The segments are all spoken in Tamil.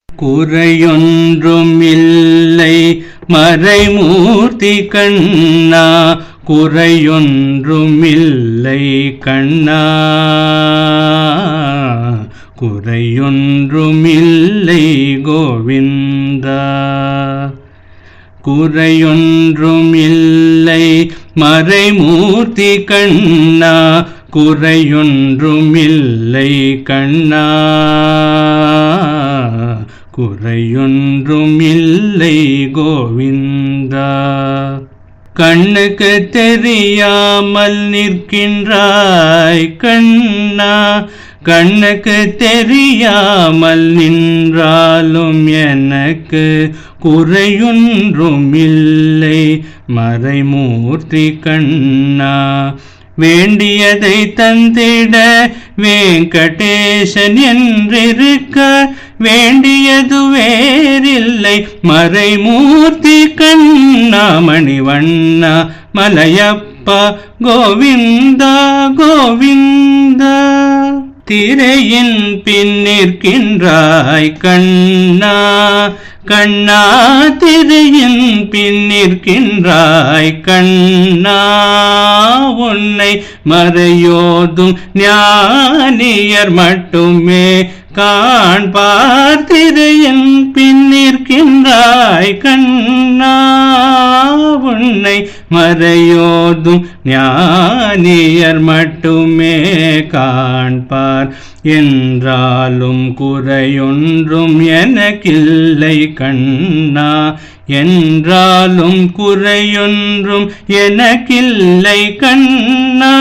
குறையொன்றுமில்லை மறைமூர்த்தி கண்ணா, குறையொன்றுமில்லை கண்ணா, குறையொன்றுமில்லை கோவிந்தா. குறையொன்றுமில்லை மறைமூர்த்தி கண்ணா, குறையொன்றுமில்லை கண்ணா, குறையொன்றுமில்லை கோவிந்தா. கண்ணுக்கு தெரியாமல் நிற்கின்றாய் கண்ணா, கண்ணுக்கு தெரியாமல் நின்றாலும் எனக்கு குறையொன்றுமில்லை மறைமூர்த்தி கண்ணா. வேண்டியதை தந்திட வெங்கடேசன் என்றிருக்க, வேண்டியது வேறில்லை மறைமூர்த்தி கண்ணா. மணிவண்ணா மலையப்பா கோவிந்தா கோவிந்தா. திரையின் பின்னிற்கின்றாய் கண்ணா, கண்ணா திரையின் பின்னிற்கின்றாய் கண்ணா. உன்னை மறையோதும் ஞானியர் மட்டுமே காண்பார். திரையின் பின்னிற்கின்றாய் கண்ணா, உன்னை மறையோதும் ஞானியர் மட்டுமே காண்பார். என்றாலும் குறையொன்றும் எனக்கில்லை கண்ணா, என்றாலும் குறையொன்றும் எனக்கில்லை கண்ணா.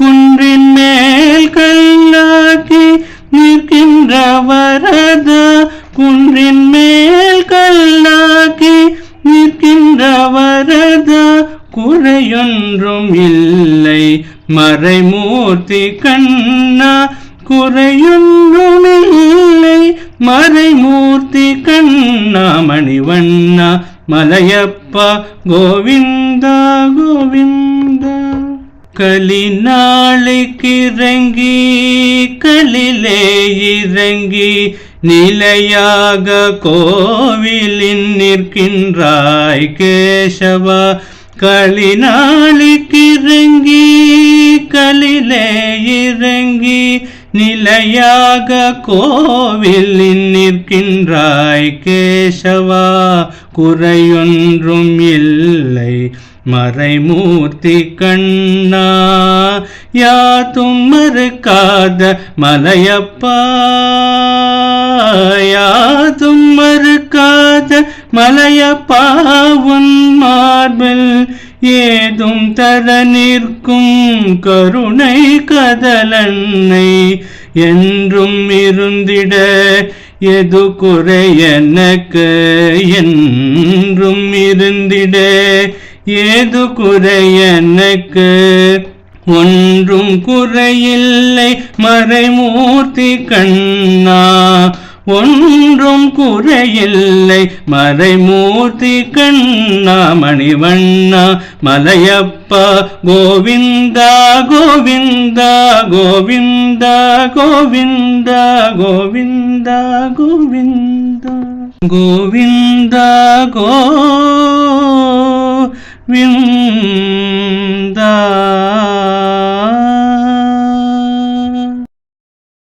குன்றின் மேல் கல்லாக்கி நிற்கின்ற வரதா, குன்றின் மேல் கல்லாக்கி நிற்கின்ற வரதா. குறையொன்றும் இல்லை மறைமூர்த்தி கண்ணா, குறையொன்றுமில்லை மறைமூர்த்தி கண்ணா. மணிவண்ணா மலையப்பா கோவிந்தா கோவிந்தா. கலிநாளைக்கிறங்கி கலிலே இறங்கி நிலையாக கோவிலின் நிற்கின்றாய் கேசவா. கலிநாளைக்கிறங்கி கலிலே இறங்கி நிலையாக கோவிலின் நிற்கின்றாய் கேசவா. குறையொன்றும் இல்லை மறைமூர்த்தி கண்ணா. யாதும் மறுக்காத மலையப்பா, யாதும் மறுக்காத மலையப்பா. உன் மார்பில் ஏதும் தர நிற்கும் கருணை கதலன்னை என்றும் இருந்திட. எது குறை எனக்கு என்றும் இருந்திட, ஏது குறை எனக்கு ஒன்றும் குறையில்லை மறைமூர்த்தி கண்ணா. ஒன்றும் குறையில்லை மறைமூர்த்தி கண்ணா. மணிவண்ணா மலையப்பா கோவிந்தா கோவிந்தா கோவிந்தா கோவிந்தா கோவிந்தா கோவிந்தா கோவிந்தா கோவிந்தா.